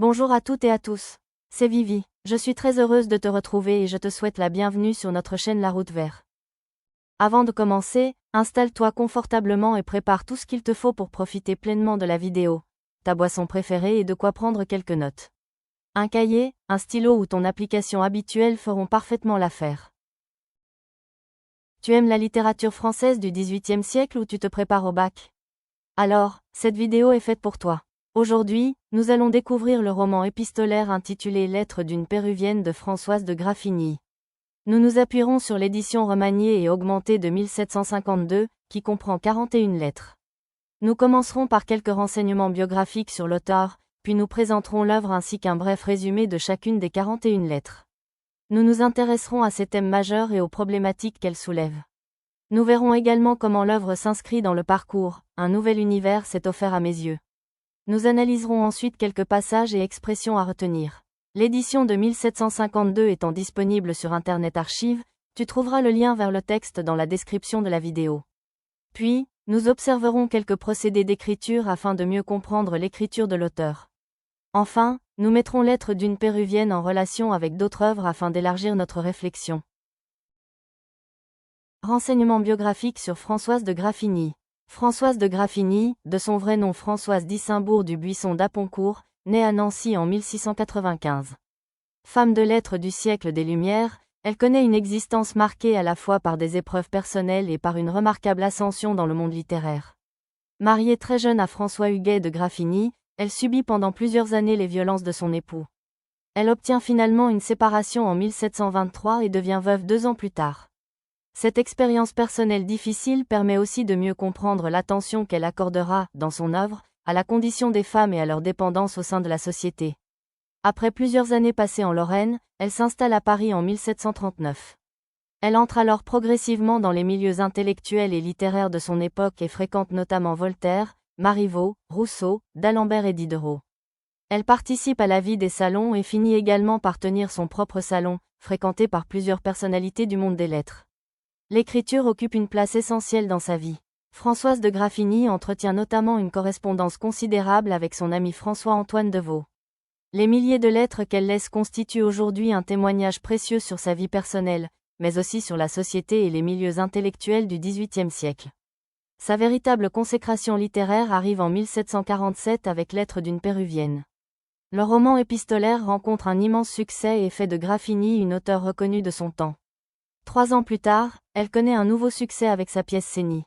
Bonjour à toutes et à tous. C'est Vivi. Je suis très heureuse de te retrouver et je te souhaite la bienvenue sur notre chaîne La Route Vers. Avant de commencer, installe-toi confortablement et prépare tout ce qu'il te faut pour profiter pleinement de la vidéo, ta boisson préférée et de quoi prendre quelques notes. Un cahier, un stylo ou ton application habituelle feront parfaitement l'affaire. Tu aimes la littérature française du XVIIIe siècle ou tu te prépares au bac? Alors, cette vidéo est faite pour toi. Aujourd'hui, nous allons découvrir le roman épistolaire intitulé Lettres d'une Péruvienne de Françoise de Graffigny. Nous nous appuierons sur l'édition remaniée et augmentée de 1752, qui comprend 41 lettres. Nous commencerons par quelques renseignements biographiques sur l'auteur, puis nous présenterons l'œuvre ainsi qu'un bref résumé de chacune des 41 lettres. Nous nous intéresserons à ses thèmes majeurs et aux problématiques qu'elle soulève. Nous verrons également comment l'œuvre s'inscrit dans le parcours, un nouvel univers s'est offert à mes yeux. Nous analyserons ensuite quelques passages et expressions à retenir. L'édition de 1752 étant disponible sur Internet Archive, tu trouveras le lien vers le texte dans la description de la vidéo. Puis, nous observerons quelques procédés d'écriture afin de mieux comprendre l'écriture de l'auteur. Enfin, nous mettrons Lettres d'une Péruvienne en relation avec d'autres œuvres afin d'élargir notre réflexion. Renseignements biographiques sur Françoise de Graffigny. Françoise de Graffigny, de son vrai nom Françoise d'Issimbourg du Buisson d'Aponcourt, née à Nancy en 1695. Femme de lettres du siècle des Lumières, elle connaît une existence marquée à la fois par des épreuves personnelles et par une remarquable ascension dans le monde littéraire. Mariée très jeune à François Huguet de Graffigny, elle subit pendant plusieurs années les violences de son époux. Elle obtient finalement une séparation en 1723 et devient veuve 2 ans plus tard. Cette expérience personnelle difficile permet aussi de mieux comprendre l'attention qu'elle accordera, dans son œuvre, à la condition des femmes et à leur dépendance au sein de la société. Après plusieurs années passées en Lorraine, elle s'installe à Paris en 1739. Elle entre alors progressivement dans les milieux intellectuels et littéraires de son époque et fréquente notamment Voltaire, Marivaux, Rousseau, d'Alembert et Diderot. Elle participe à la vie des salons et finit également par tenir son propre salon, fréquenté par plusieurs personnalités du monde des lettres. L'écriture occupe une place essentielle dans sa vie. Françoise de Graffigny entretient notamment une correspondance considérable avec son ami François-Antoine Deveau. Les milliers de lettres qu'elle laisse constituent aujourd'hui un témoignage précieux sur sa vie personnelle, mais aussi sur la société et les milieux intellectuels du XVIIIe siècle. Sa véritable consécration littéraire arrive en 1747 avec Lettres d'une Péruvienne. Le roman épistolaire rencontre un immense succès et fait de Graffigny une auteure reconnue de son temps. 3 ans plus tard, elle connaît un nouveau succès avec sa pièce Cénie.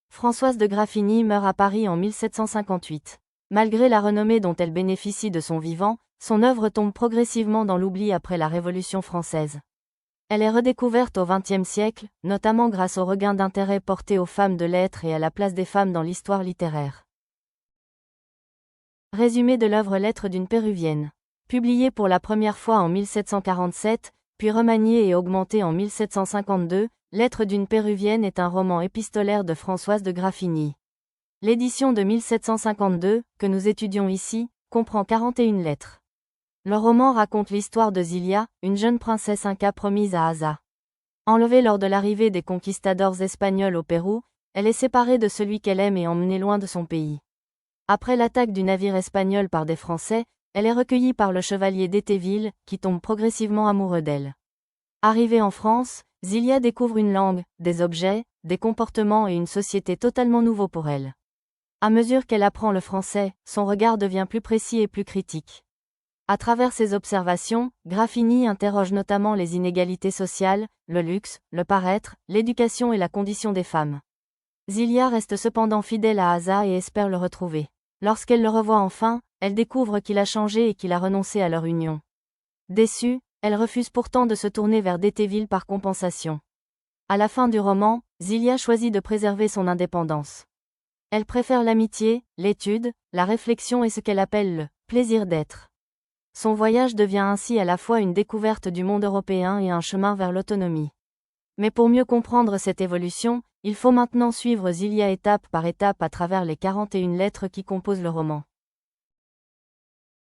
Françoise de Graffigny meurt à Paris en 1758. Malgré la renommée dont elle bénéficie de son vivant, son œuvre tombe progressivement dans l'oubli après la Révolution française. Elle est redécouverte au XXe siècle, notamment grâce au regain d'intérêt porté aux femmes de lettres et à la place des femmes dans l'histoire littéraire. Résumé de l'œuvre Lettres d'une Péruvienne. Publiée pour la première fois en 1747, puis remaniée et augmentée en 1752, Lettres d'une Péruvienne est un roman épistolaire de Françoise de Graffigny. L'édition de 1752, que nous étudions ici, comprend 41 lettres. Le roman raconte l'histoire de Zilia, une jeune princesse inca promise à Asa. Enlevée lors de l'arrivée des conquistadors espagnols au Pérou, elle est séparée de celui qu'elle aime et emmenée loin de son pays. Après l'attaque du navire espagnol par des Français, elle est recueillie par le chevalier d'Étéville, qui tombe progressivement amoureux d'elle. Arrivée en France, Zilia découvre une langue, des objets, des comportements et une société totalement nouveaux pour elle. À mesure qu'elle apprend le français, son regard devient plus précis et plus critique. À travers ses observations, Graffigny interroge notamment les inégalités sociales, le luxe, le paraître, l'éducation et la condition des femmes. Zilia reste cependant fidèle à Asa et espère le retrouver. Lorsqu'elle le revoit enfin, elle découvre qu'il a changé et qu'il a renoncé à leur union. Déçue, elle refuse pourtant de se tourner vers d'Étéville par compensation. À la fin du roman, Zilia choisit de préserver son indépendance. Elle préfère l'amitié, l'étude, la réflexion et ce qu'elle appelle le « plaisir d'être ». Son voyage devient ainsi à la fois une découverte du monde européen et un chemin vers l'autonomie. Mais pour mieux comprendre cette évolution, il faut maintenant suivre Zilia étape par étape à travers les 41 lettres qui composent le roman.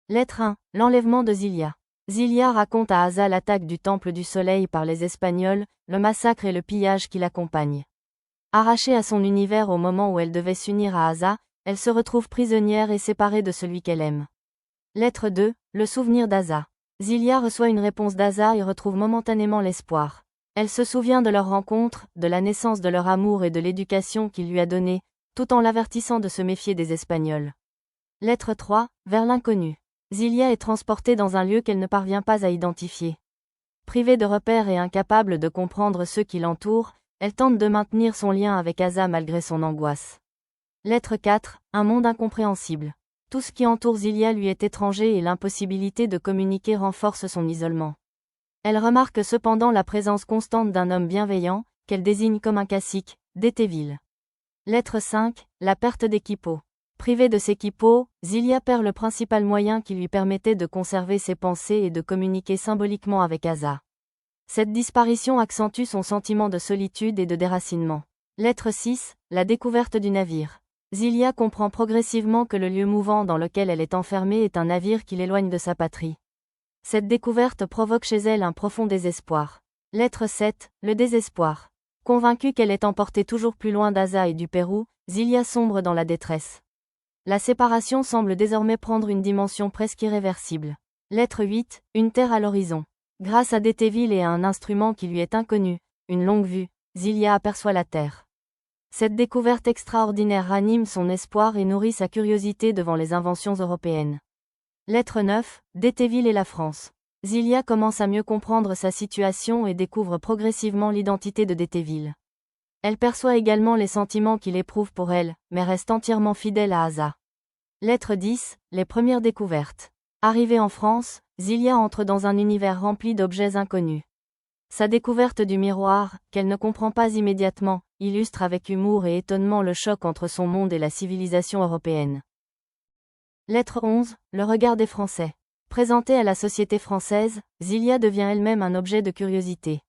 Lettre 1. L'enlèvement de Zilia. Zilia raconte à Asa l'attaque du Temple du Soleil par les Espagnols, le massacre et le pillage qui l'accompagnent. Arrachée à son univers au moment où elle devait s'unir à Asa, elle se retrouve prisonnière et séparée de celui qu'elle aime. Lettre 2, le souvenir d'Asa. Zilia reçoit une réponse d'Asa et retrouve momentanément l'espoir. Elle se souvient de leur rencontre, de la naissance de leur amour et de l'éducation qu'il lui a donnée, tout en l'avertissant de se méfier des Espagnols. Lettre 3, vers l'inconnu. Zilia est transportée dans un lieu qu'elle ne parvient pas à identifier. Privée de repères et incapable de comprendre ceux qui l'entourent, elle tente de maintenir son lien avec Asa malgré son angoisse. Lettre 4, un monde incompréhensible. Tout ce qui entoure Zilia lui est étranger et l'impossibilité de communiquer renforce son isolement. Elle remarque cependant la présence constante d'un homme bienveillant, qu'elle désigne comme un cacique, d'Étéville. Lettre 5, la perte des quipots. Privée de ses quipots, Zilia perd le principal moyen qui lui permettait de conserver ses pensées et de communiquer symboliquement avec Asa. Cette disparition accentue son sentiment de solitude et de déracinement. Lettre 6, la découverte du navire. Zilia comprend progressivement que le lieu mouvant dans lequel elle est enfermée est un navire qui l'éloigne de sa patrie. Cette découverte provoque chez elle un profond désespoir. Lettre 7, le désespoir. Convaincue qu'elle est emportée toujours plus loin d'Asa et du Pérou, Zilia sombre dans la détresse. La séparation semble désormais prendre une dimension presque irréversible. Lettre 8, une terre à l'horizon. Grâce à d'Étéville et à un instrument qui lui est inconnu, une longue vue, Zilia aperçoit la terre. Cette découverte extraordinaire ranime son espoir et nourrit sa curiosité devant les inventions européennes. Lettre 9, d'Étéville et la France. Zilia commence à mieux comprendre sa situation et découvre progressivement l'identité de d'Étéville. Elle perçoit également les sentiments qu'il éprouve pour elle, mais reste entièrement fidèle à Asa. Lettre 10, les premières découvertes. Arrivée en France, Zilia entre dans un univers rempli d'objets inconnus. Sa découverte du miroir, qu'elle ne comprend pas immédiatement, illustre avec humour et étonnement le choc entre son monde et la civilisation européenne. Lettre 11, le regard des Français. Présentée à la société française, Zilia devient elle-même un objet de curiosité.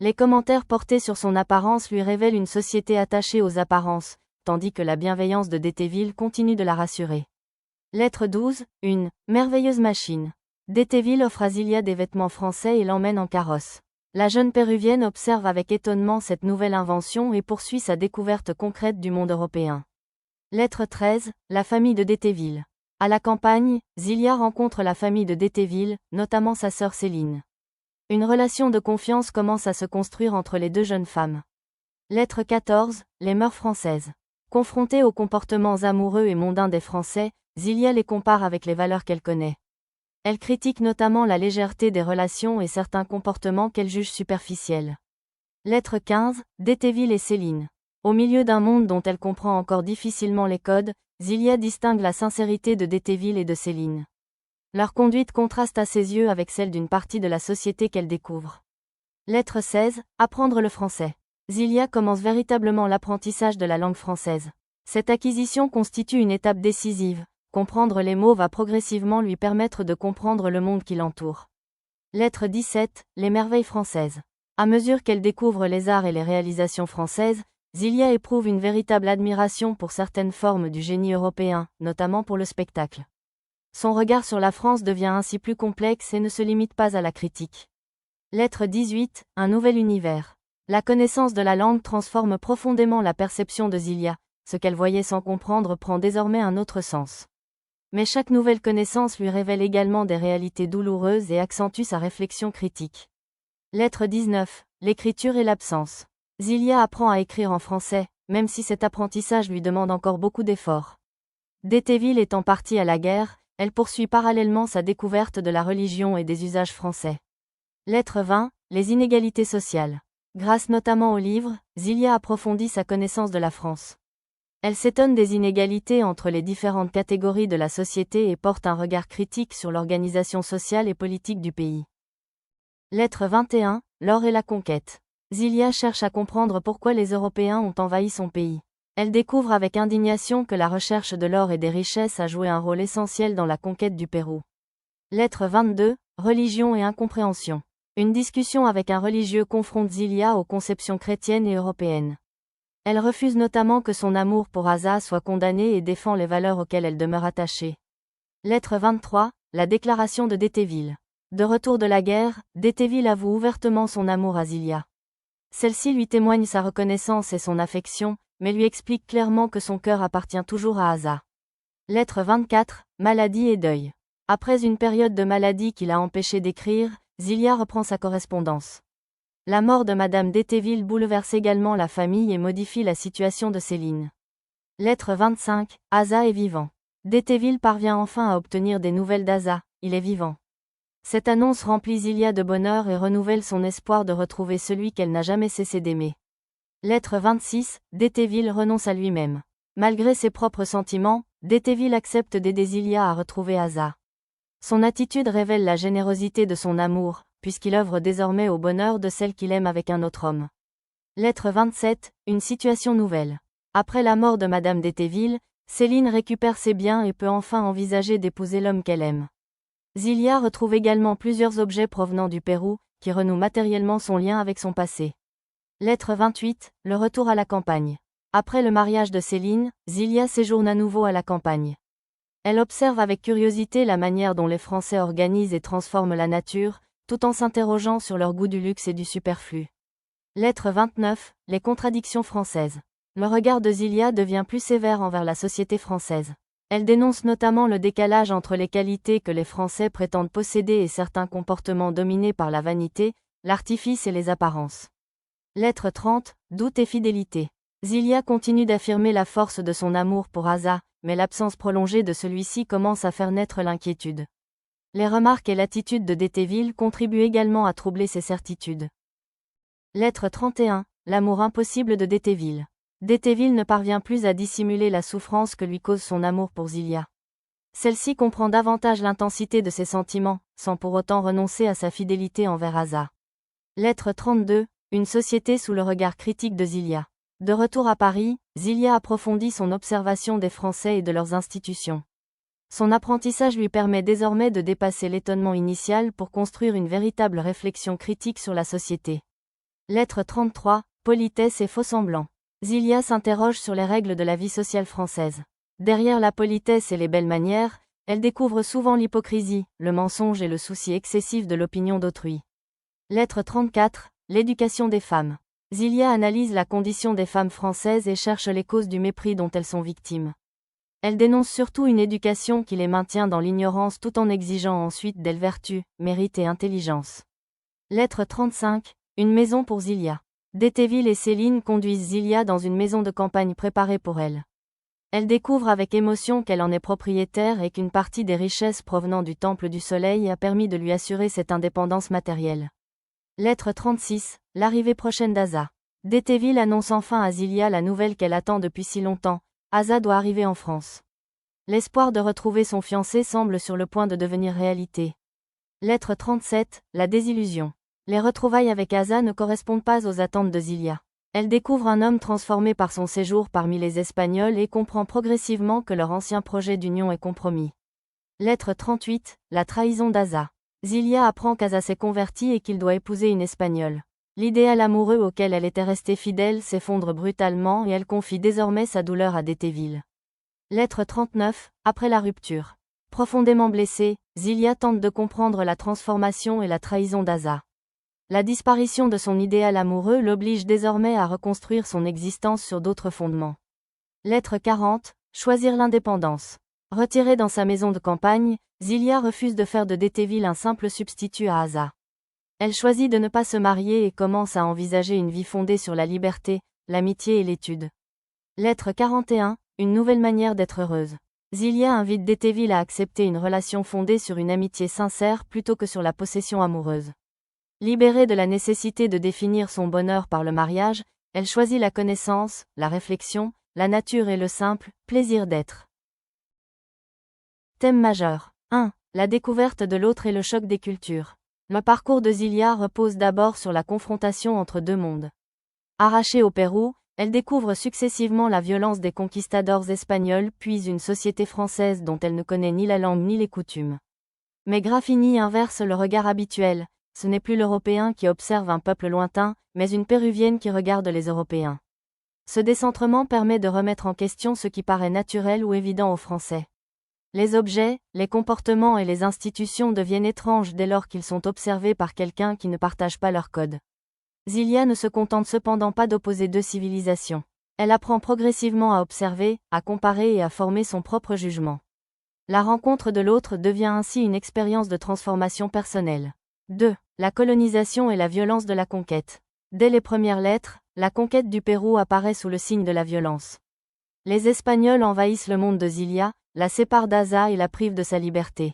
Les commentaires portés sur son apparence lui révèlent une société attachée aux apparences, tandis que la bienveillance de d'Étéville continue de la rassurer. Lettre 12, une merveilleuse machine. D'Étéville offre à Zilia des vêtements français et l'emmène en carrosse. La jeune péruvienne observe avec étonnement cette nouvelle invention et poursuit sa découverte concrète du monde européen. Lettre 13, la famille de d'Étéville. À la campagne, Zilia rencontre la famille de d'Étéville, notamment sa sœur Céline. Une relation de confiance commence à se construire entre les deux jeunes femmes. Lettre 14, les mœurs françaises. Confrontée aux comportements amoureux et mondains des Français, Zilia les compare avec les valeurs qu'elle connaît. Elle critique notamment la légèreté des relations et certains comportements qu'elle juge superficiels. Lettre 15, d'Étéville et Céline. Au milieu d'un monde dont elle comprend encore difficilement les codes, Zilia distingue la sincérité de d'Étéville et de Céline. Leur conduite contraste à ses yeux avec celle d'une partie de la société qu'elle découvre. Lettre 16, apprendre le français. Zilia commence véritablement l'apprentissage de la langue française. Cette acquisition constitue une étape décisive. Comprendre les mots va progressivement lui permettre de comprendre le monde qui l'entoure. Lettre 17, les merveilles françaises. À mesure qu'elle découvre les arts et les réalisations françaises, Zilia éprouve une véritable admiration pour certaines formes du génie européen, notamment pour le spectacle. Son regard sur la France devient ainsi plus complexe et ne se limite pas à la critique. Lettre 18, un nouvel univers. La connaissance de la langue transforme profondément la perception de Zilia. Ce qu'elle voyait sans comprendre prend désormais un autre sens. Mais chaque nouvelle connaissance lui révèle également des réalités douloureuses et accentue sa réflexion critique. Lettre 19, l'écriture et l'absence. Zilia apprend à écrire en français, même si cet apprentissage lui demande encore beaucoup d'efforts. D'Étéville étant partie à la guerre, elle poursuit parallèlement sa découverte de la religion et des usages français. Lettre 20, les inégalités sociales. Grâce notamment aux livres, Zilia approfondit sa connaissance de la France. Elle s'étonne des inégalités entre les différentes catégories de la société et porte un regard critique sur l'organisation sociale et politique du pays. Lettre 21, l'or et la conquête. Zilia cherche à comprendre pourquoi les Européens ont envahi son pays. Elle découvre avec indignation que la recherche de l'or et des richesses a joué un rôle essentiel dans la conquête du Pérou. Lettre 22, religion et incompréhension. Une discussion avec un religieux confronte Zilia aux conceptions chrétiennes et européennes. Elle refuse notamment que son amour pour Asa soit condamné et défend les valeurs auxquelles elle demeure attachée. Lettre 23, la déclaration de d'Étéville. De retour de la guerre, d'Étéville avoue ouvertement son amour à Zilia. Celle-ci lui témoigne sa reconnaissance et son affection, mais lui explique clairement que son cœur appartient toujours à Asa. Lettre 24, maladie et deuil. Après une période de maladie qui l'a empêché d'écrire, Zilia reprend sa correspondance. La mort de Madame d'Étéville bouleverse également la famille et modifie la situation de Céline. Lettre 25, Asa est vivant. D'Étéville parvient enfin à obtenir des nouvelles d'Asa, il est vivant. Cette annonce remplit Zilia de bonheur et renouvelle son espoir de retrouver celui qu'elle n'a jamais cessé d'aimer. Lettre 26, d'Étéville renonce à lui-même. Malgré ses propres sentiments, d'Étéville accepte d'aider Zilia à retrouver Asa. Son attitude révèle la générosité de son amour, puisqu'il œuvre désormais au bonheur de celle qu'il aime avec un autre homme. Lettre 27, une situation nouvelle. Après la mort de Madame d'Étéville, Céline récupère ses biens et peut enfin envisager d'épouser l'homme qu'elle aime. Zilia retrouve également plusieurs objets provenant du Pérou, qui renouent matériellement son lien avec son passé. Lettre 28, le retour à la campagne. Après le mariage de Céline, Zilia séjourne à nouveau à la campagne. Elle observe avec curiosité la manière dont les Français organisent et transforment la nature, tout en s'interrogeant sur leur goût du luxe et du superflu. Lettre 29, les contradictions françaises. Le regard de Zilia devient plus sévère envers la société française. Elle dénonce notamment le décalage entre les qualités que les Français prétendent posséder et certains comportements dominés par la vanité, l'artifice et les apparences. Lettre 30, doute et fidélité. Zilia continue d'affirmer la force de son amour pour Asa, mais l'absence prolongée de celui-ci commence à faire naître l'inquiétude. Les remarques et l'attitude de d'Étéville contribuent également à troubler ses certitudes. Lettre 31, l'amour impossible de d'Étéville. D'Étéville ne parvient plus à dissimuler la souffrance que lui cause son amour pour Zilia. Celle-ci comprend davantage l'intensité de ses sentiments, sans pour autant renoncer à sa fidélité envers Asa. Lettre 32, une société sous le regard critique de Zilia. De retour à Paris, Zilia approfondit son observation des Français et de leurs institutions. Son apprentissage lui permet désormais de dépasser l'étonnement initial pour construire une véritable réflexion critique sur la société. Lettre 33, politesse et faux-semblants. Zilia s'interroge sur les règles de la vie sociale française. Derrière la politesse et les belles manières, elle découvre souvent l'hypocrisie, le mensonge et le souci excessif de l'opinion d'autrui. Lettre 34, l'éducation des femmes. Zilia analyse la condition des femmes françaises et cherche les causes du mépris dont elles sont victimes. Elle dénonce surtout une éducation qui les maintient dans l'ignorance tout en exigeant ensuite d'elles vertu, mérite et intelligence. Lettre 35, une maison pour Zilia. D'Étéville et Céline conduisent Zilia dans une maison de campagne préparée pour elle. Elle découvre avec émotion qu'elle en est propriétaire et qu'une partie des richesses provenant du Temple du Soleil a permis de lui assurer cette indépendance matérielle. Lettre 36, l'arrivée prochaine d'Asa. D'Étéville annonce enfin à Zilia la nouvelle qu'elle attend depuis si longtemps, Asa doit arriver en France. L'espoir de retrouver son fiancé semble sur le point de devenir réalité. Lettre 37, la désillusion. Les retrouvailles avec Asa ne correspondent pas aux attentes de Zilia. Elle découvre un homme transformé par son séjour parmi les Espagnols et comprend progressivement que leur ancien projet d'union est compromis. Lettre 38, la trahison d'Asa. Zilia apprend qu'Asa s'est converti et qu'il doit épouser une Espagnole. L'idéal amoureux auquel elle était restée fidèle s'effondre brutalement et elle confie désormais sa douleur à d'Étéville. Lettre 39, après la rupture. Profondément blessée, Zilia tente de comprendre la transformation et la trahison d'Asa. La disparition de son idéal amoureux l'oblige désormais à reconstruire son existence sur d'autres fondements. Lettre 40, choisir l'indépendance. Retirée dans sa maison de campagne, Zilia refuse de faire de d'Étéville un simple substitut à Asa. Elle choisit de ne pas se marier et commence à envisager une vie fondée sur la liberté, l'amitié et l'étude. Lettre 41, une nouvelle manière d'être heureuse. Zilia invite d'Étéville à accepter une relation fondée sur une amitié sincère plutôt que sur la possession amoureuse. Libérée de la nécessité de définir son bonheur par le mariage, elle choisit la connaissance, la réflexion, la nature et le simple plaisir d'être. Thème majeur. 1. La découverte de l'autre et le choc des cultures. Le parcours de Zilia repose d'abord sur la confrontation entre deux mondes. Arrachée au Pérou, elle découvre successivement la violence des conquistadors espagnols puis une société française dont elle ne connaît ni la langue ni les coutumes. Mais Graffini inverse le regard habituel, ce n'est plus l'Européen qui observe un peuple lointain, mais une Péruvienne qui regarde les Européens. Ce décentrement permet de remettre en question ce qui paraît naturel ou évident aux Français. Les objets, les comportements et les institutions deviennent étranges dès lors qu'ils sont observés par quelqu'un qui ne partage pas leur code. Zilia ne se contente cependant pas d'opposer deux civilisations. Elle apprend progressivement à observer, à comparer et à former son propre jugement. La rencontre de l'autre devient ainsi une expérience de transformation personnelle. 2. La colonisation et la violence de la conquête. Dès les premières lettres, la conquête du Pérou apparaît sous le signe de la violence. Les Espagnols envahissent le monde de Zilia, la séparent d'Aza et la privent de sa liberté.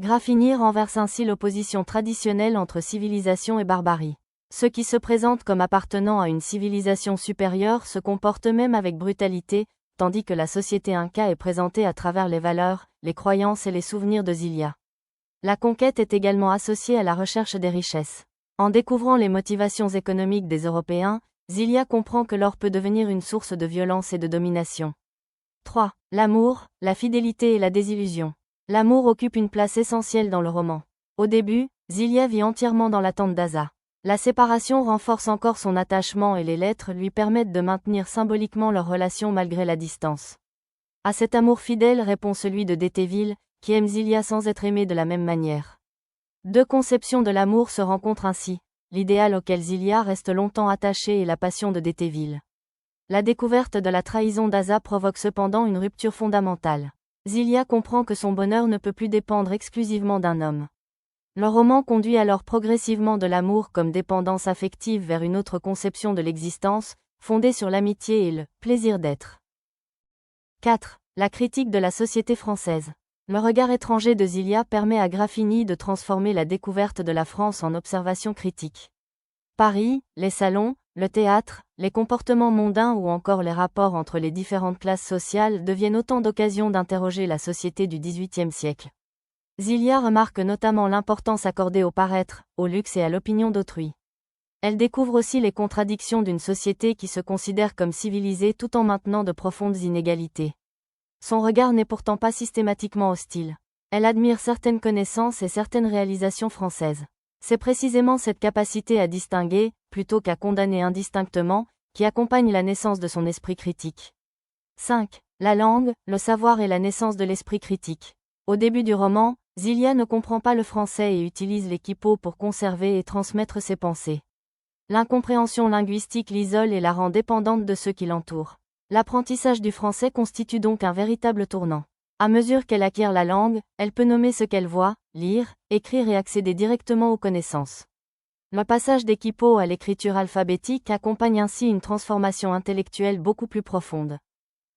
Graffigny renverse ainsi l'opposition traditionnelle entre civilisation et barbarie. Ceux qui se présentent comme appartenant à une civilisation supérieure se comportent eux-mêmes avec brutalité, tandis que la société inca est présentée à travers les valeurs, les croyances et les souvenirs de Zilia. La conquête est également associée à la recherche des richesses. En découvrant les motivations économiques des Européens, Zilia comprend que l'or peut devenir une source de violence et de domination. 3. L'amour, la fidélité et la désillusion. L'amour occupe une place essentielle dans le roman. Au début, Zilia vit entièrement dans l'attente d'Aza. La séparation renforce encore son attachement et les lettres lui permettent de maintenir symboliquement leur relation malgré la distance. À cet amour fidèle répond celui de Détéville, qui aime Zilia sans être aimé de la même manière. Deux conceptions de l'amour se rencontrent ainsi, l'idéal auquel Zilia reste longtemps attachée et la passion de Détéville. La découverte de la trahison d'Aza provoque cependant une rupture fondamentale. Zilia comprend que son bonheur ne peut plus dépendre exclusivement d'un homme. Le roman conduit alors progressivement de l'amour comme dépendance affective vers une autre conception de l'existence, fondée sur l'amitié et le plaisir d'être. 4. La critique de la société française. Le regard étranger de Zilia permet à Graffigny de transformer la découverte de la France en observation critique. Paris, les salons, le théâtre, les comportements mondains ou encore les rapports entre les différentes classes sociales deviennent autant d'occasions d'interroger la société du XVIIIe siècle. Zilia remarque notamment l'importance accordée au paraître, au luxe et à l'opinion d'autrui. Elle découvre aussi les contradictions d'une société qui se considère comme civilisée tout en maintenant de profondes inégalités. Son regard n'est pourtant pas systématiquement hostile. Elle admire certaines connaissances et certaines réalisations françaises. C'est précisément cette capacité à distinguer, plutôt qu'à condamner indistinctement, qui accompagne la naissance de son esprit critique. 5. La langue, le savoir et la naissance de l'esprit critique. Au début du roman, Zilia ne comprend pas le français et utilise les quipots pour conserver et transmettre ses pensées. L'incompréhension linguistique l'isole et la rend dépendante de ceux qui l'entourent. L'apprentissage du français constitue donc un véritable tournant. À mesure qu'elle acquiert la langue, elle peut nommer ce qu'elle voit, lire, écrire et accéder directement aux connaissances. Le passage des quipots à l'écriture alphabétique accompagne ainsi une transformation intellectuelle beaucoup plus profonde.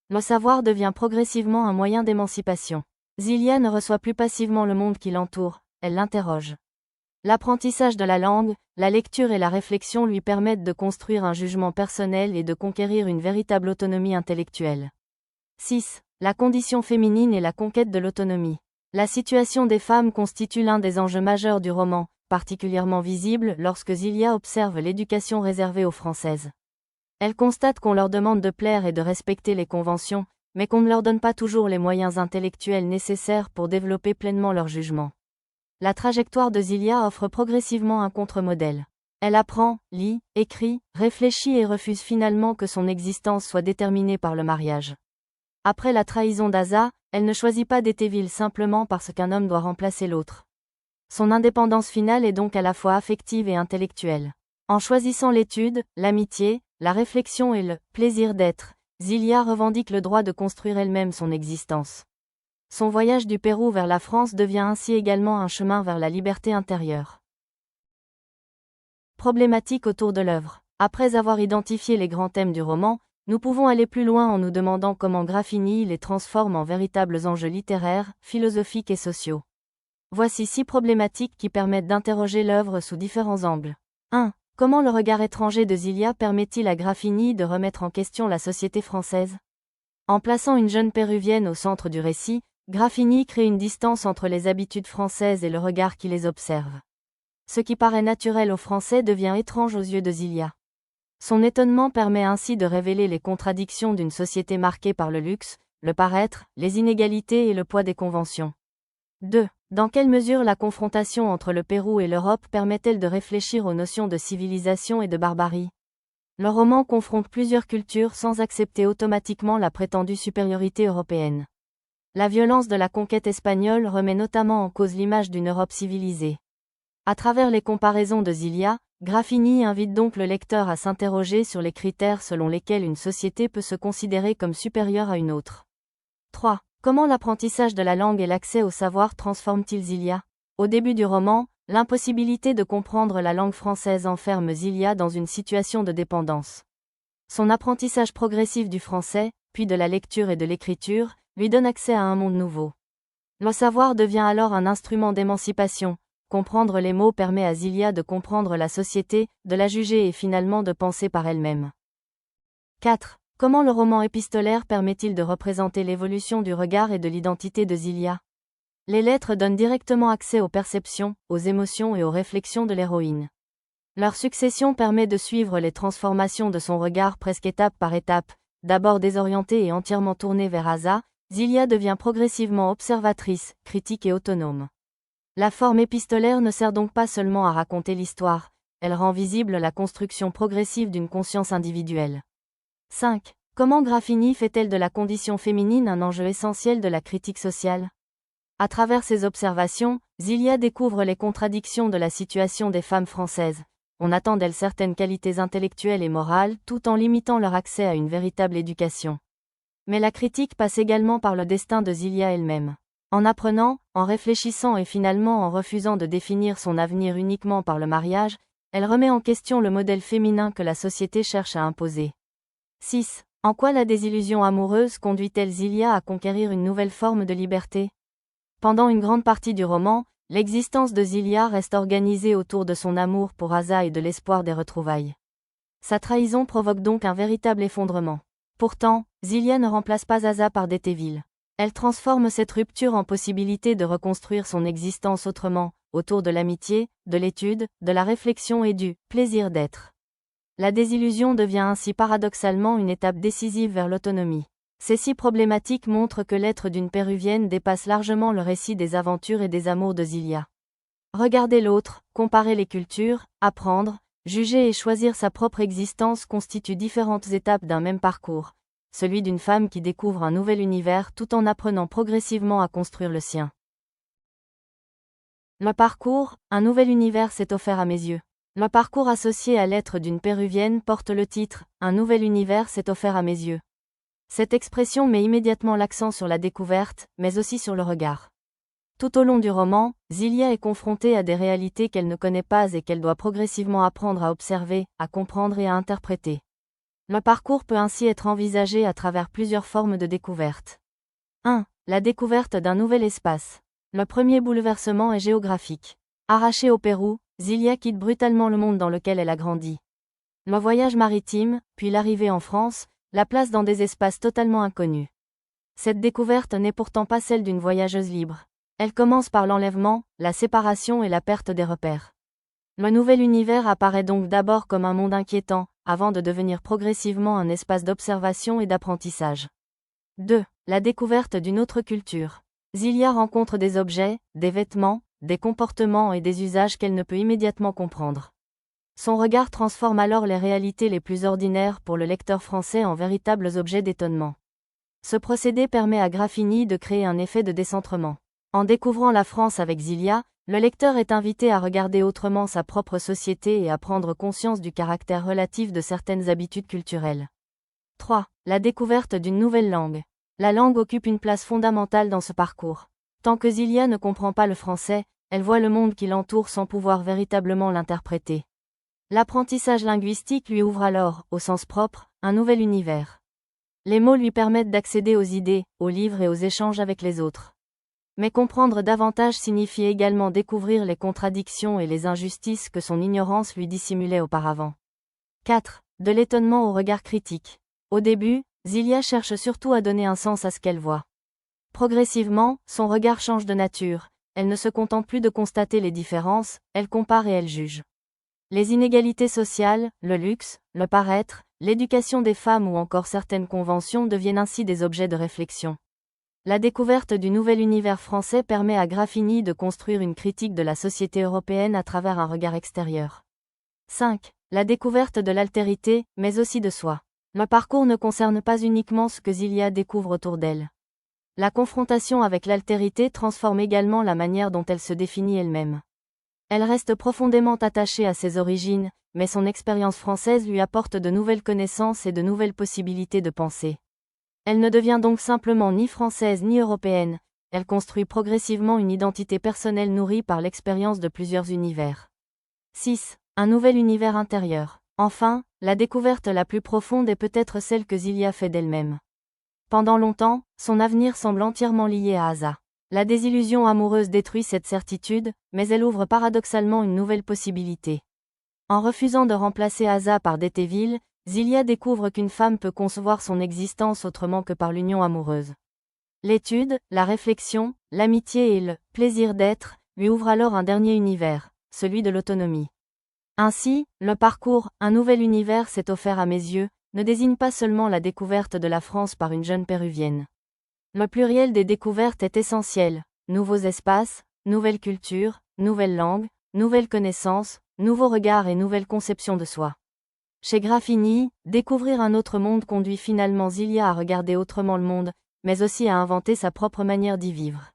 Le savoir devient progressivement un moyen d'émancipation. Zilia ne reçoit plus passivement le monde qui l'entoure, elle l'interroge. L'apprentissage de la langue, la lecture et la réflexion lui permettent de construire un jugement personnel et de conquérir une véritable autonomie intellectuelle. 6. La condition féminine et la conquête de l'autonomie. La situation des femmes constitue l'un des enjeux majeurs du roman, particulièrement visible lorsque Zilia observe l'éducation réservée aux Françaises. Elle constate qu'on leur demande de plaire et de respecter les conventions, mais qu'on ne leur donne pas toujours les moyens intellectuels nécessaires pour développer pleinement leur jugement. La trajectoire de Zilia offre progressivement un contre-modèle. Elle apprend, lit, écrit, réfléchit et refuse finalement que son existence soit déterminée par le mariage. Après la trahison d'Aza, elle ne choisit pas Détéville simplement parce qu'un homme doit remplacer l'autre. Son indépendance finale est donc à la fois affective et intellectuelle. En choisissant l'étude, l'amitié, la réflexion et le plaisir d'être, Zilia revendique le droit de construire elle-même son existence. Son voyage du Pérou vers la France devient ainsi également un chemin vers la liberté intérieure. Problématique autour de l'œuvre. Après avoir identifié les grands thèmes du roman, nous pouvons aller plus loin en nous demandant comment Graffigny les transforme en véritables enjeux littéraires, philosophiques et sociaux. Voici 6 problématiques qui permettent d'interroger l'œuvre sous différents angles. 1. Comment le regard étranger de Zilia permet-il à Graffigny de remettre en question la société française? En plaçant une jeune péruvienne au centre du récit, Graffigny crée une distance entre les habitudes françaises et le regard qui les observe. Ce qui paraît naturel aux Français devient étrange aux yeux de Zilia. Son étonnement permet ainsi de révéler les contradictions d'une société marquée par le luxe, le paraître, les inégalités et le poids des conventions. 2. Dans quelle mesure la confrontation entre le Pérou et l'Europe permet-elle de réfléchir aux notions de civilisation et de barbarie? Le roman confronte plusieurs cultures sans accepter automatiquement la prétendue supériorité européenne. La violence de la conquête espagnole remet notamment en cause l'image d'une Europe civilisée. À travers les comparaisons de Zilia, Graffigny invite donc le lecteur à s'interroger sur les critères selon lesquels une société peut se considérer comme supérieure à une autre. 3. Comment l'apprentissage de la langue et l'accès au savoir transforment-ils Zilia? Au début du roman, l'impossibilité de comprendre la langue française enferme Zilia dans une situation de dépendance. Son apprentissage progressif du français, puis de la lecture et de l'écriture, lui donne accès à un monde nouveau. Le savoir devient alors un instrument d'émancipation. Comprendre les mots permet à Zilia de comprendre la société, de la juger et finalement de penser par elle-même. 4. Comment le roman épistolaire permet-il de représenter l'évolution du regard et de l'identité de Zilia? Les lettres donnent directement accès aux perceptions, aux émotions et aux réflexions de l'héroïne. Leur succession permet de suivre les transformations de son regard presque étape par étape. D'abord désorientée et entièrement tournée vers Asa, Zilia devient progressivement observatrice, critique et autonome. La forme épistolaire ne sert donc pas seulement à raconter l'histoire, elle rend visible la construction progressive d'une conscience individuelle. 5. Comment Graffini fait-elle de la condition féminine un enjeu essentiel de la critique sociale? À travers ses observations, Zilia découvre les contradictions de la situation des femmes françaises. On attend d'elles certaines qualités intellectuelles et morales, tout en limitant leur accès à une véritable éducation. Mais la critique passe également par le destin de Zilia elle-même. En apprenant, en réfléchissant et finalement en refusant de définir son avenir uniquement par le mariage, elle remet en question le modèle féminin que la société cherche à imposer. 6. En quoi la désillusion amoureuse conduit-elle Zilia à conquérir une nouvelle forme de liberté? Pendant une grande partie du roman, l'existence de Zilia reste organisée autour de son amour pour Asa et de l'espoir des retrouvailles. Sa trahison provoque donc un véritable effondrement. Pourtant, Zilia ne remplace pas Asa par Détéville. Elle transforme cette rupture en possibilité de reconstruire son existence autrement, autour de l'amitié, de l'étude, de la réflexion et du plaisir d'être. La désillusion devient ainsi paradoxalement une étape décisive vers l'autonomie. Ces 6 problématiques montrent que l'être d'une Péruvienne dépasse largement le récit des aventures et des amours de Zilia. Regarder l'autre, comparer les cultures, apprendre, juger et choisir sa propre existence constituent différentes étapes d'un même parcours, celui d'une femme qui découvre un nouvel univers tout en apprenant progressivement à construire le sien. Le parcours, un nouvel univers s'est offert à mes yeux. Le parcours associé à l'être d'une Péruvienne porte le titre « Un nouvel univers s'est offert à mes yeux ». Cette expression met immédiatement l'accent sur la découverte, mais aussi sur le regard. Tout au long du roman, Zilia est confrontée à des réalités qu'elle ne connaît pas et qu'elle doit progressivement apprendre à observer, à comprendre et à interpréter. Le parcours peut ainsi être envisagé à travers plusieurs formes de découverte. 1. La découverte d'un nouvel espace. Le premier bouleversement est géographique. Arrachée au Pérou, Zilia quitte brutalement le monde dans lequel elle a grandi. Le voyage maritime, puis l'arrivée en France, la place dans des espaces totalement inconnus. Cette découverte n'est pourtant pas celle d'une voyageuse libre. Elle commence par l'enlèvement, la séparation et la perte des repères. Le nouvel univers apparaît donc d'abord comme un monde inquiétant, avant de devenir progressivement un espace d'observation et d'apprentissage. 2. La découverte d'une autre culture. Zilia rencontre des objets, des vêtements, des comportements et des usages qu'elle ne peut immédiatement comprendre. Son regard transforme alors les réalités les plus ordinaires pour le lecteur français en véritables objets d'étonnement. Ce procédé permet à Graffini de créer un effet de décentrement. En découvrant la France avec Zilia, le lecteur est invité à regarder autrement sa propre société et à prendre conscience du caractère relatif de certaines habitudes culturelles. 3. La découverte d'une nouvelle langue. La langue occupe une place fondamentale dans ce parcours. Tant que Zilia ne comprend pas le français, elle voit le monde qui l'entoure sans pouvoir véritablement l'interpréter. L'apprentissage linguistique lui ouvre alors, au sens propre, un nouvel univers. Les mots lui permettent d'accéder aux idées, aux livres et aux échanges avec les autres. Mais comprendre davantage signifie également découvrir les contradictions et les injustices que son ignorance lui dissimulait auparavant. 4. De l'étonnement au regard critique. Au début, Zilia cherche surtout à donner un sens à ce qu'elle voit. Progressivement, son regard change de nature, elle ne se contente plus de constater les différences, elle compare et elle juge. Les inégalités sociales, le luxe, le paraître, l'éducation des femmes ou encore certaines conventions deviennent ainsi des objets de réflexion. La découverte du nouvel univers français permet à Graffini de construire une critique de la société européenne à travers un regard extérieur. 5. La découverte de l'altérité, mais aussi de soi. Le parcours ne concerne pas uniquement ce que Zilia découvre autour d'elle. La confrontation avec l'altérité transforme également la manière dont elle se définit elle-même. Elle reste profondément attachée à ses origines, mais son expérience française lui apporte de nouvelles connaissances et de nouvelles possibilités de pensée. Elle ne devient donc simplement ni française ni européenne, elle construit progressivement une identité personnelle nourrie par l'expérience de plusieurs univers. 6. Un nouvel univers intérieur. Enfin, la découverte la plus profonde est peut-être celle que Zilia fait d'elle-même. Pendant longtemps, son avenir semble entièrement lié à Asa. La désillusion amoureuse détruit cette certitude, mais elle ouvre paradoxalement une nouvelle possibilité. En refusant de remplacer Asa par Détéville, Zilia découvre qu'une femme peut concevoir son existence autrement que par l'union amoureuse. L'étude, la réflexion, l'amitié et le plaisir d'être lui ouvrent alors un dernier univers, celui de l'autonomie. Ainsi, le parcours « Un nouvel univers s'est offert à mes yeux » ne désigne pas seulement la découverte de la France par une jeune péruvienne. Le pluriel des découvertes est essentiel. Nouveaux espaces, nouvelles cultures, nouvelles langues, nouvelles connaissances, nouveaux regards et nouvelles conceptions de soi. Chez Graffini, découvrir un autre monde conduit finalement Zilia à regarder autrement le monde, mais aussi à inventer sa propre manière d'y vivre.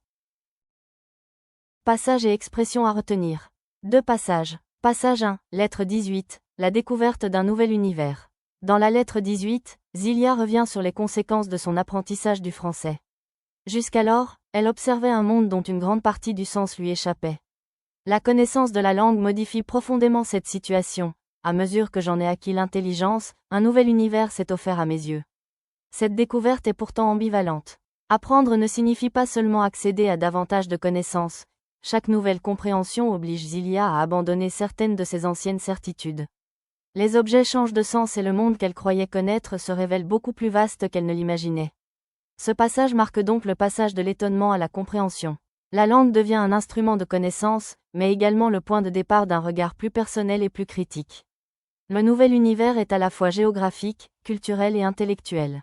Passages et expressions à retenir. 2 passages. Passage 1, lettre 18, la découverte d'un nouvel univers. Dans la lettre 18, Zilia revient sur les conséquences de son apprentissage du français. Jusqu'alors, elle observait un monde dont une grande partie du sens lui échappait. La connaissance de la langue modifie profondément cette situation. À mesure que j'en ai acquis l'intelligence, un nouvel univers s'est offert à mes yeux. Cette découverte est pourtant ambivalente. Apprendre ne signifie pas seulement accéder à davantage de connaissances. Chaque nouvelle compréhension oblige Zilia à abandonner certaines de ses anciennes certitudes. Les objets changent de sens et le monde qu'elle croyait connaître se révèle beaucoup plus vaste qu'elle ne l'imaginait. Ce passage marque donc le passage de l'étonnement à la compréhension. La langue devient un instrument de connaissance, mais également le point de départ d'un regard plus personnel et plus critique. Le nouvel univers est à la fois géographique, culturel et intellectuel.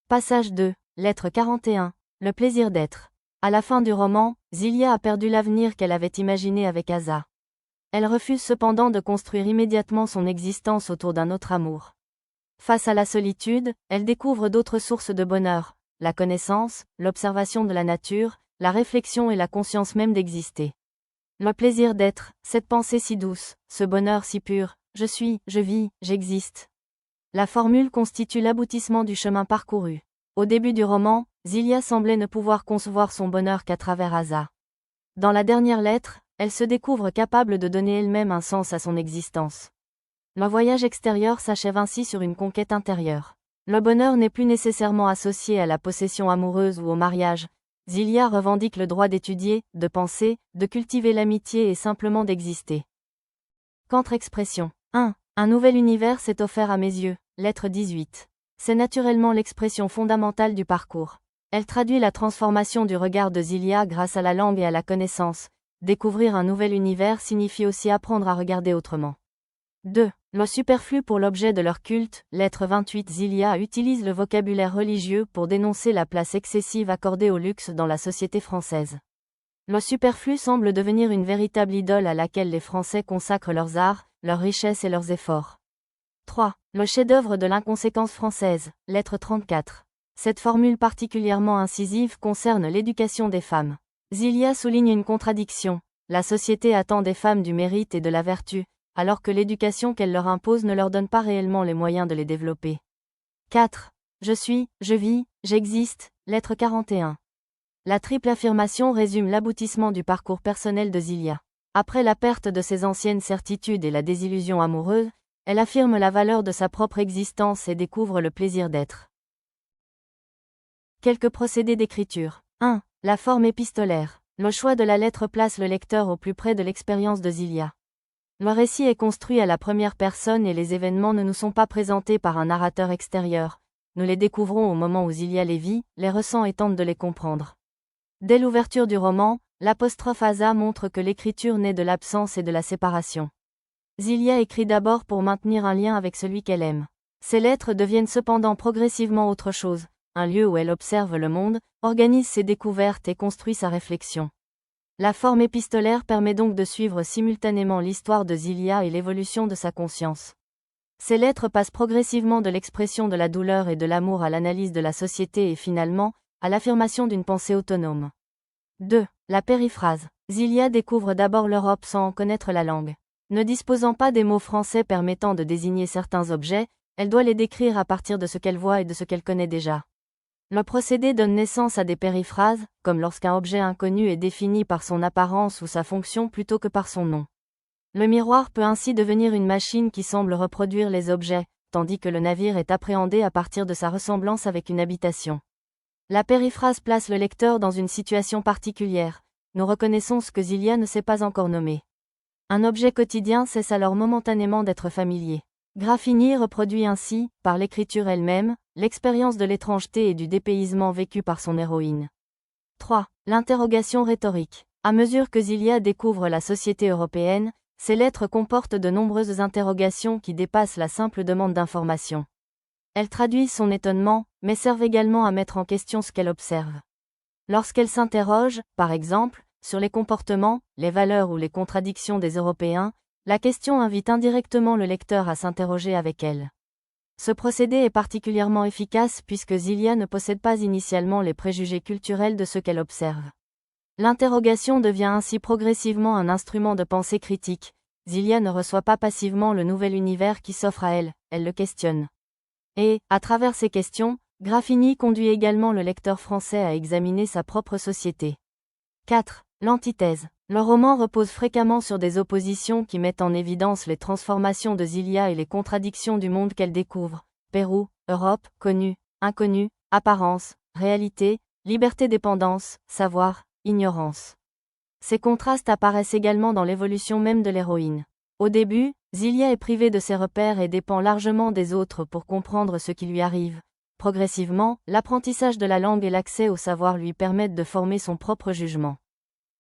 Passage 2, lettre 41, le plaisir d'être. À la fin du roman, Zilia a perdu l'avenir qu'elle avait imaginé avec Asa. Elle refuse cependant de construire immédiatement son existence autour d'un autre amour. Face à la solitude, elle découvre d'autres sources de bonheur, la connaissance, l'observation de la nature, la réflexion et la conscience même d'exister. Le plaisir d'être, cette pensée si douce, ce bonheur si pur, je suis, je vis, j'existe. La formule constitue l'aboutissement du chemin parcouru. Au début du roman, Zilia semblait ne pouvoir concevoir son bonheur qu'à travers Asa. Dans la dernière lettre, elle se découvre capable de donner elle-même un sens à son existence. Le voyage extérieur s'achève ainsi sur une conquête intérieure. Le bonheur n'est plus nécessairement associé à la possession amoureuse ou au mariage. Zilia revendique le droit d'étudier, de penser, de cultiver l'amitié et simplement d'exister. Contre-expression. 1. Un nouvel univers s'est offert à mes yeux. Lettre 18. C'est naturellement l'expression fondamentale du parcours. Elle traduit la transformation du regard de Zilia grâce à la langue et à la connaissance. Découvrir un nouvel univers signifie aussi apprendre à regarder autrement. 2. Le superflu pour l'objet de leur culte. Lettre 28. Zilia utilise le vocabulaire religieux pour dénoncer la place excessive accordée au luxe dans la société française. Le superflu semble devenir une véritable idole à laquelle les Français consacrent leurs arts, leurs richesses et leurs efforts. 3. Le chef-d'œuvre de l'inconséquence française. Lettre 34. Cette formule particulièrement incisive concerne l'éducation des femmes. Zilia souligne une contradiction. La société attend des femmes du mérite et de la vertu, alors que l'éducation qu'elle leur impose ne leur donne pas réellement les moyens de les développer. 4. Je suis, je vis, j'existe. Lettre 41. La triple affirmation résume l'aboutissement du parcours personnel de Zilia. Après la perte de ses anciennes certitudes et la désillusion amoureuse, elle affirme la valeur de sa propre existence et découvre le plaisir d'être. Quelques procédés d'écriture. 1. La forme épistolaire. Le choix de la lettre place le lecteur au plus près de l'expérience de Zilia. Le récit est construit à la première personne et les événements ne nous sont pas présentés par un narrateur extérieur. Nous les découvrons au moment où Zilia les vit, les ressent et tente de les comprendre. Dès l'ouverture du roman, l'apostrophe Asa montre que l'écriture naît de l'absence et de la séparation. Zilia écrit d'abord pour maintenir un lien avec celui qu'elle aime. Ses lettres deviennent cependant progressivement autre chose, un lieu où elle observe le monde, organise ses découvertes et construit sa réflexion. La forme épistolaire permet donc de suivre simultanément l'histoire de Zilia et l'évolution de sa conscience. Ces lettres passent progressivement de l'expression de la douleur et de l'amour à l'analyse de la société et finalement, à l'affirmation d'une pensée autonome. 2. La périphrase. Zilia découvre d'abord l'Europe sans en connaître la langue. Ne disposant pas des mots français permettant de désigner certains objets, elle doit les décrire à partir de ce qu'elle voit et de ce qu'elle connaît déjà. Le procédé donne naissance à des périphrases, comme lorsqu'un objet inconnu est défini par son apparence ou sa fonction plutôt que par son nom. Le miroir peut ainsi devenir une machine qui semble reproduire les objets, tandis que le navire est appréhendé à partir de sa ressemblance avec une habitation. La périphrase place le lecteur dans une situation particulière. Nous reconnaissons ce que Zilia ne sait pas encore nommer. Un objet quotidien cesse alors momentanément d'être familier. Graffini reproduit ainsi, par l'écriture elle-même, l'expérience de l'étrangeté et du dépaysement vécu par son héroïne. 3. L'interrogation rhétorique. À mesure que Zilia découvre la société européenne, ses lettres comportent de nombreuses interrogations qui dépassent la simple demande d'information. Elles traduisent son étonnement, mais servent également à mettre en question ce qu'elle observe. Lorsqu'elle s'interroge, par exemple, sur les comportements, les valeurs ou les contradictions des Européens, la question invite indirectement le lecteur à s'interroger avec elle. Ce procédé est particulièrement efficace puisque Zilia ne possède pas initialement les préjugés culturels de ceux qu'elle observe. L'interrogation devient ainsi progressivement un instrument de pensée critique. Zilia ne reçoit pas passivement le nouvel univers qui s'offre à elle, elle le questionne. Et, à travers ces questions, Graffini conduit également le lecteur français à examiner sa propre société. 4. L'antithèse. Le roman repose fréquemment sur des oppositions qui mettent en évidence les transformations de Zilia et les contradictions du monde qu'elle découvre. Pérou, Europe, connu, inconnu, apparence, réalité, liberté-dépendance, savoir, ignorance. Ces contrastes apparaissent également dans l'évolution même de l'héroïne. Au début, Zilia est privée de ses repères et dépend largement des autres pour comprendre ce qui lui arrive. Progressivement, l'apprentissage de la langue et l'accès au savoir lui permettent de former son propre jugement.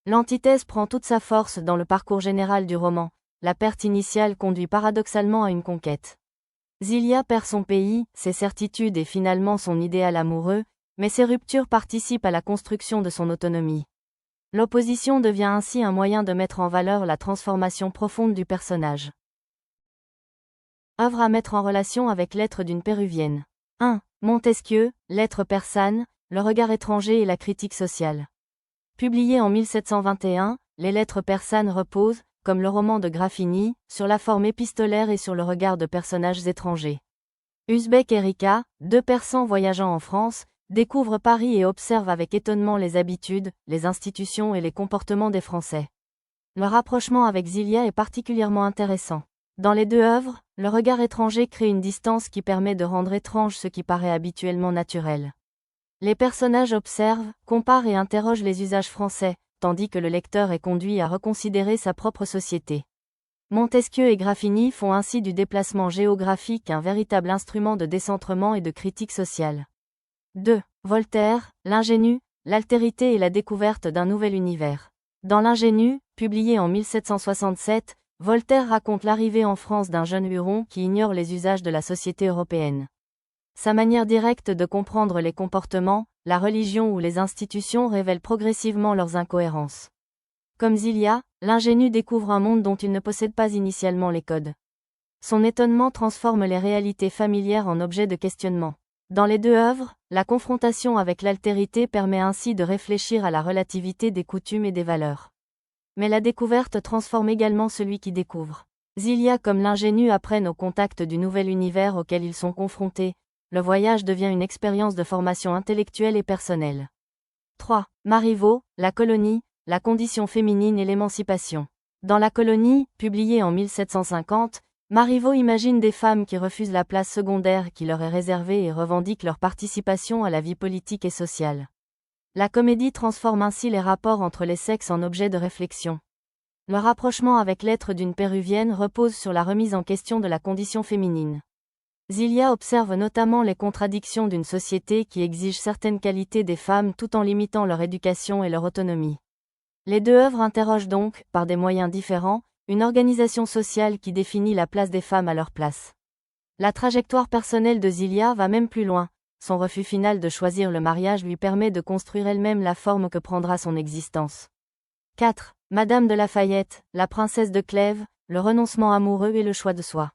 L'antithèse prend toute sa force dans le parcours général du roman. La perte initiale conduit paradoxalement à une conquête. Zilia perd son pays, ses certitudes et finalement son idéal amoureux, mais ces ruptures participent à la construction de son autonomie. L'opposition devient ainsi un moyen de mettre en valeur la transformation profonde du personnage. Œuvre à mettre en relation avec Lettres d'une Péruvienne. 1. Montesquieu, Lettres persanes, le regard étranger et la critique sociale. Publié en 1721, les Lettres persanes reposent, comme le roman de Graffini, sur la forme épistolaire et sur le regard de personnages étrangers. Uzbek Erika, deux Persans voyageant en France, découvrent Paris et observent avec étonnement les habitudes, les institutions et les comportements des Français. Le rapprochement avec Zilia est particulièrement intéressant. Dans les deux œuvres, le regard étranger crée une distance qui permet de rendre étrange ce qui paraît habituellement naturel. Les personnages observent, comparent et interrogent les usages français, tandis que le lecteur est conduit à reconsidérer sa propre société. Montesquieu et Graffini font ainsi du déplacement géographique un véritable instrument de décentrement et de critique sociale. 2. Voltaire, l'ingénu, l'altérité et la découverte d'un nouvel univers. Dans l'ingénu, publié en 1767, Voltaire raconte l'arrivée en France d'un jeune Huron qui ignore les usages de la société européenne. Sa manière directe de comprendre les comportements, la religion ou les institutions révèle progressivement leurs incohérences. Comme Zilia, l'ingénu découvre un monde dont il ne possède pas initialement les codes. Son étonnement transforme les réalités familières en objets de questionnement. Dans les deux œuvres, la confrontation avec l'altérité permet ainsi de réfléchir à la relativité des coutumes et des valeurs. Mais la découverte transforme également celui qui découvre. Zilia comme l'ingénu apprennent au contact du nouvel univers auquel ils sont confrontés. Le voyage devient une expérience de formation intellectuelle et personnelle. 3. Marivaux, la colonie, la condition féminine et l'émancipation. Dans La colonie, publiée en 1750, Marivaux imagine des femmes qui refusent la place secondaire qui leur est réservée et revendiquent leur participation à la vie politique et sociale. La comédie transforme ainsi les rapports entre les sexes en objets de réflexion. Le rapprochement avec Lettres d'une Péruvienne repose sur la remise en question de la condition féminine. Zilia observe notamment les contradictions d'une société qui exige certaines qualités des femmes tout en limitant leur éducation et leur autonomie. Les deux œuvres interrogent donc, par des moyens différents, une organisation sociale qui définit la place des femmes à leur place. La trajectoire personnelle de Zilia va même plus loin. Son refus final de choisir le mariage lui permet de construire elle-même la forme que prendra son existence. 4. Madame de Lafayette, la princesse de Clèves, le renoncement amoureux et le choix de soi.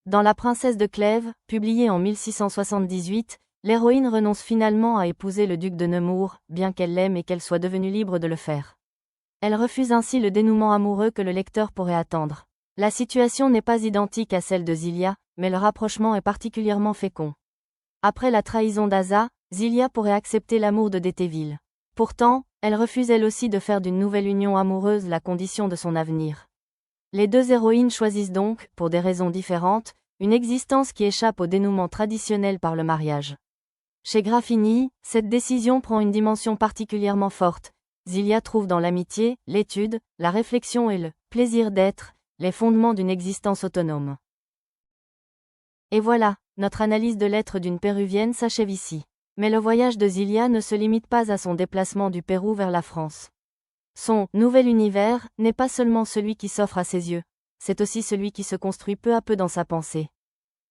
Dans La princesse de Clèves, publiée en 1678, l'héroïne renonce finalement à épouser le duc de Nemours, bien qu'elle l'aime et qu'elle soit devenue libre de le faire. Elle refuse ainsi le dénouement amoureux que le lecteur pourrait attendre. La situation n'est pas identique à celle de Zilia, mais le rapprochement est particulièrement fécond. Après la trahison d'Aza, Zilia pourrait accepter l'amour de Détéville. Pourtant, elle refuse elle aussi de faire d'une nouvelle union amoureuse la condition de son avenir. Les deux héroïnes choisissent donc, pour des raisons différentes, une existence qui échappe au dénouement traditionnel par le mariage. Chez Graffigny, cette décision prend une dimension particulièrement forte. Zilia trouve dans l'amitié, l'étude, la réflexion et le plaisir d'être, les fondements d'une existence autonome. Et voilà, notre analyse de l'être d'une Péruvienne s'achève ici. Mais le voyage de Zilia ne se limite pas à son déplacement du Pérou vers la France. Son « nouvel univers » n'est pas seulement celui qui s'offre à ses yeux, c'est aussi celui qui se construit peu à peu dans sa pensée.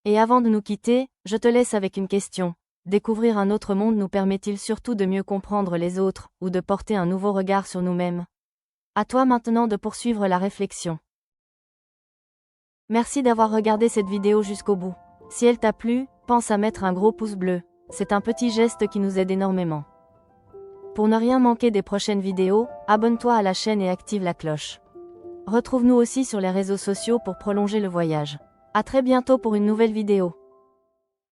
Et avant de nous quitter, je te laisse avec une question. Découvrir un autre monde nous permet-il surtout de mieux comprendre les autres, ou de porter un nouveau regard sur nous-mêmes? À toi maintenant de poursuivre la réflexion. Merci d'avoir regardé cette vidéo jusqu'au bout. Si elle t'a plu, pense à mettre un gros pouce bleu. C'est un petit geste qui nous aide énormément. Pour ne rien manquer des prochaines vidéos, abonne-toi à la chaîne et active la cloche. Retrouve-nous aussi sur les réseaux sociaux pour prolonger le voyage. À très bientôt pour une nouvelle vidéo.